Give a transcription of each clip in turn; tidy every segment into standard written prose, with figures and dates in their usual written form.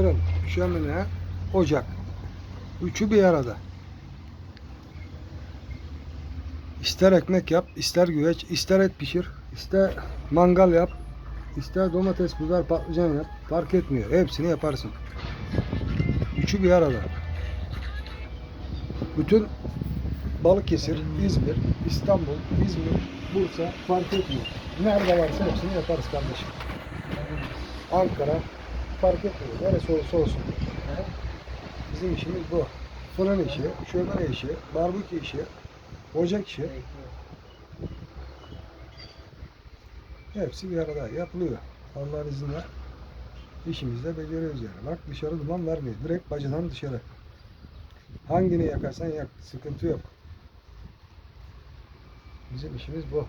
fırın, şömine, ocak. Üçü bir arada. İster ekmek yap, ister güveç, ister et pişir, ister mangal yap, ister domates, biber, patlıcan yap. Fark etmiyor. Hepsini yaparsın. Üçü bir arada. Bütün Balıkesir, İzmir, İstanbul, İzmir, Bursa fark etmiyor. Nerede varsa hepsini yaparız kardeşim. Ankara fark etmiyor. Neresi olursa olsun. Bizim işimiz bu. Fırın işi, şömine işi, barbekü işi, ocak işi. Hepsi bir arada yapılıyor. Allah'ın izniyle işimizi de beceriyoruz yani. Bak dışarı duman vermiyor. Direkt bacadan dışarı. Hangini yakarsan yak. Sıkıntı yok. Bizim işimiz bu.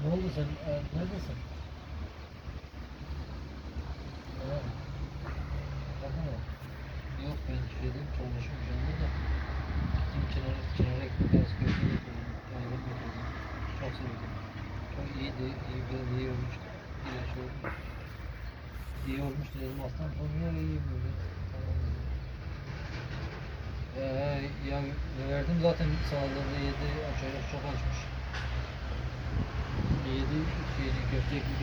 Ne oldu sen? Neredesin? Bakın. Yok ben şeydim çalışım canlı da. Gittim kenara ekmek arası köfte getirdim. Kenara getirdim. Çok sevdim. Çok iyiydi. İyi olmuştu. İlaç oldu. İyi olmuştu dedim. Aslan sonra iyiyim böyle. Tamam dedim. Ya verdim zaten sağlığında yedi. Çocuk çok açmış. Yedi şeyini köfte ekmek